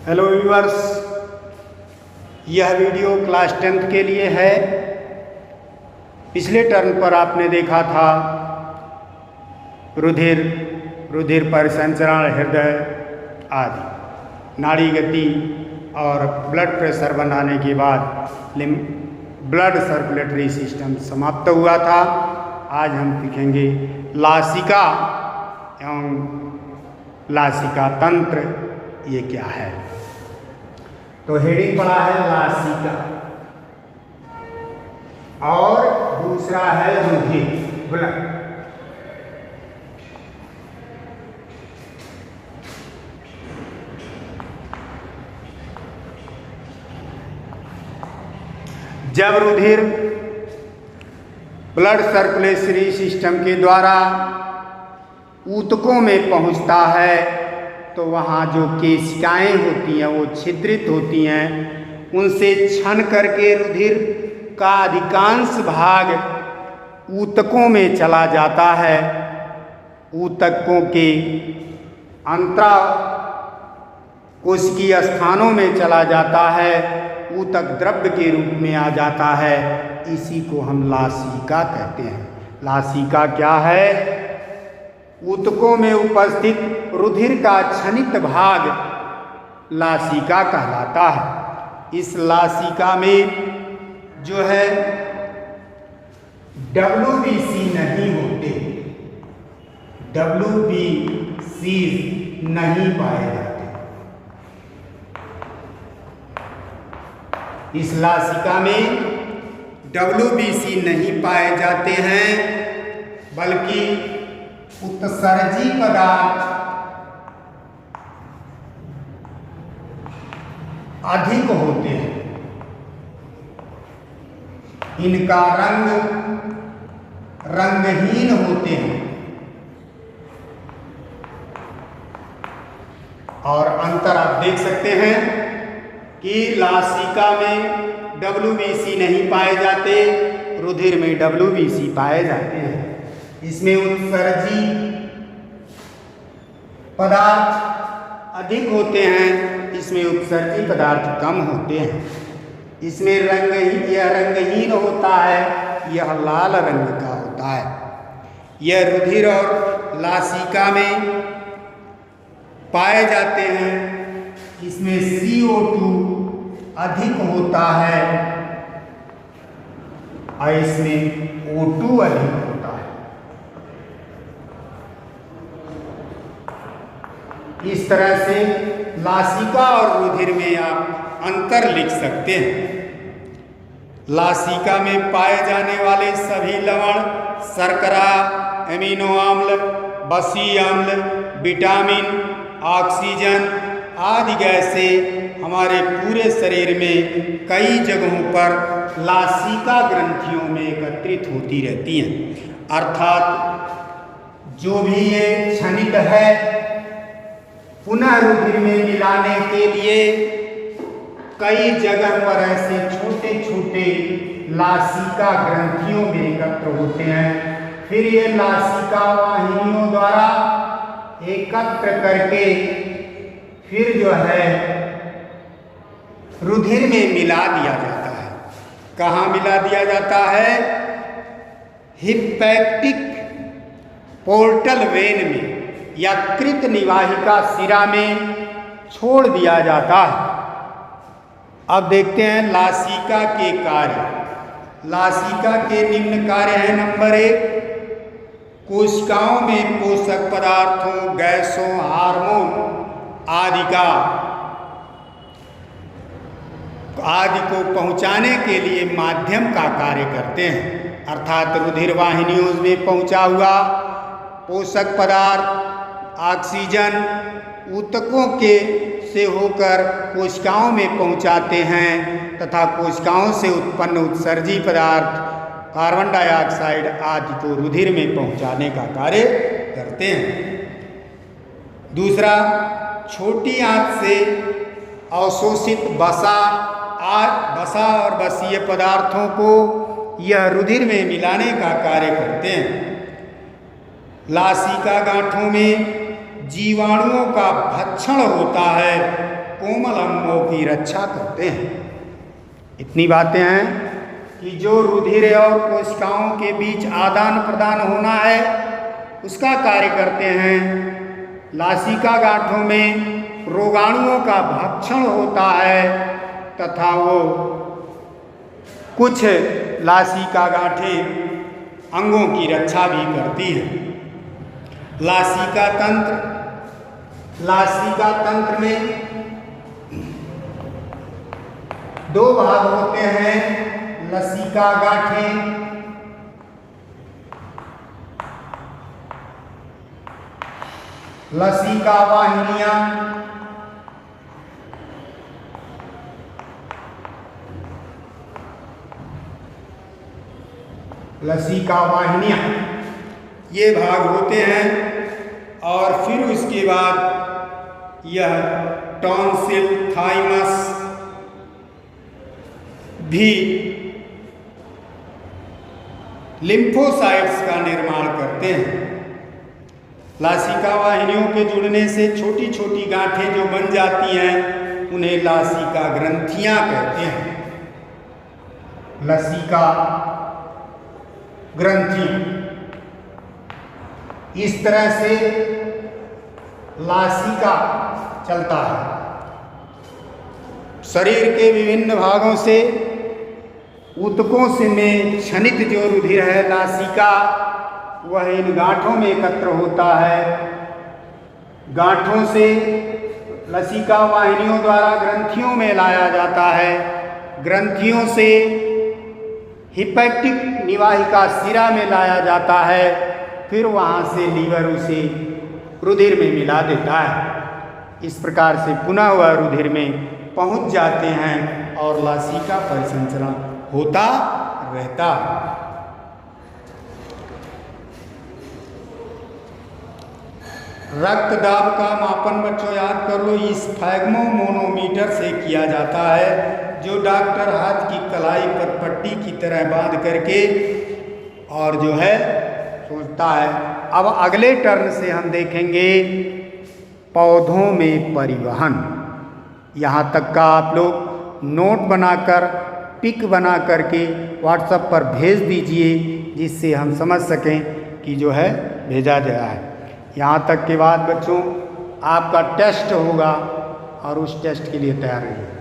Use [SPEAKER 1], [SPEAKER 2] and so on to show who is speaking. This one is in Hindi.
[SPEAKER 1] हेलो व्यूअर्स, यह वीडियो क्लास 10th के लिए है। पिछले टर्म पर आपने देखा था रुधिर परिसंचरण, हृदय आदि नाड़ी गति और ब्लड प्रेशर बनाने के बाद ब्लड सर्कुलेटरी सिस्टम समाप्त हुआ था। आज हम सीखेंगे लासिका एवं लासिका तंत्र, ये क्या है। तो हेडिंग पड़ा है लासिका और दूसरा है रुधिर, ब्लड। जब रुधिर ब्लड सर्कुलेटरी सिस्टम के द्वारा ऊतकों में पहुंचता है तो वहाँ जो केशिकाएं होती हैं वो छिद्रित होती हैं। उनसे छन करके रुधिर का अधिकांश भाग ऊतकों में चला जाता है। ऊतकों के अंतरा कोशिकीय स्थानों में चला जाता है, ऊतक द्रव्य के रूप में आ जाता है। इसी को हम लासिका कहते हैं। लासिका क्या है? ऊतकों में उपस्थित रुधिर का क्षनित भाग लासिका कहलाता है। इस लासिका में जो है WBC नहीं होते, WBC नहीं पाए जाते। इस लासिका में WBC नहीं पाए जाते हैं, बल्कि उत्सर्जी पदार्थ अधिक होते हैं। इनका रंग रंगहीन होते हैं और अंतर आप देख सकते हैं कि लासिका में WBC नहीं पाए जाते, रुधिर में WBC पाए जाते हैं। इसमें उत्सर्जी पदार्थ अधिक होते हैं, इसमें उत्सर्जी पदार्थ कम होते हैं। इसमें यह रंगहीन होता है, यह लाल रंग का होता है। यह रुधिर और लासिका में पाए जाते हैं। इसमें CO2 अधिक होता है और इसमें O2 अधिक होता है। इस तरह से लासिका और रुधिर में आप अंतर लिख सकते हैं। लासिका में पाए जाने वाले सभी लवण, शर्करा, एमिनो अम्ल, बसी अम्ल, विटामिन, ऑक्सीजन आदि गैसें हमारे पूरे शरीर में कई जगहों पर लासिका ग्रंथियों में एकत्रित होती रहती हैं। अर्थात जो भी ये क्षनिक है, पुनः रुधिर में मिलाने के लिए कई जगह पर ऐसे छोटे छोटे लासिका ग्रंथियों में एकत्र होते हैं। फिर ये लासिका वाहिनियों द्वारा एकत्र करके फिर जो है रुधिर में मिला दिया जाता है। कहाँ मिला दिया जाता है? हिपैटिक पोर्टल वेन में या कृत निवाहिका शिरा में छोड़ दिया जाता है। अब देखते हैं लासिका के कार्य। लासिका के निम्न कार्य हैं। नंबर 1, कोशिकाओं में पोषक पदार्थों, गैसों, हार्मोन आदि को पहुंचाने के लिए माध्यम का कार्य करते हैं। अर्थात रुधिर वाहिनियों में पहुंचा हुआ पोषक पदार्थ, ऑक्सीजन ऊतकों के से होकर कोशिकाओं में पहुंचाते हैं तथा कोशिकाओं से उत्पन्न उत्सर्जी पदार्थ, कार्बन डाइऑक्साइड आदि को रुधिर में पहुंचाने का कार्य करते हैं। दूसरा, छोटी आंत से अवशोषित वसा और वसीय पदार्थों को यह रुधिर में मिलाने का कार्य करते हैं। लासिका गांठों में जीवाणुओं का भक्षण होता है कोमल अंगों की रक्षा करते हैं। इतनी बातें हैं कि जो रुधिर और कोशिकाओं के बीच आदान प्रदान होना है उसका कार्य करते हैं। लासिका गांठों में रोगाणुओं का भक्षण होता है तथा वो कुछ लासिका गांठें अंगों की रक्षा भी करती है। लासिका तंत्र में दो भाग होते हैं, लसिका गांठें लसिका वाहिनियां ये भाग होते हैं। और फिर उसके बाद यह टॉन्सिल थाइमस भी लिम्फोसाइट्स का निर्माण करते हैं। लासिका वाहिनियों के जुड़ने से छोटी छोटी गांठें जो बन जाती हैं उन्हें लासिका ग्रंथियां कहते हैं। लसिका ग्रंथि, इस तरह से लासिका चलता है। शरीर के विभिन्न भागों से ऊतकों से में क्षनित जो रुधिर है लासिका, वह इन गांठों में एकत्र होता है। गांठों से लसिका वाहिनियों द्वारा ग्रंथियों में लाया जाता है। ग्रंथियों से हिपैटिक निवाहिका शिरा में लाया जाता है। फिर वहाँ से लीवर उसे रुधिर में मिला देता है। इस प्रकार से पुनः वह रुधिर में पहुँच जाते हैं और लासिका परिसंचरण होता रहता। रक्त दाब का मापन बच्चों याद कर लो, इस स्फैग्मोमोनोमीटर से किया जाता है, जो डॉक्टर हाथ की कलाई पर पट्टी की तरह बांध करके और जो है सोचता है। अब अगले टर्न से हम देखेंगे पौधों में परिवहन। यहाँ तक का आप लोग नोट बनाकर पिक बना करके व्हाट्सएप पर भेज दीजिए, जिससे हम समझ सकें कि जो है भेजा गया है। यहाँ तक के बाद बच्चों आपका टेस्ट होगा और उस टेस्ट के लिए तैयार रहिए।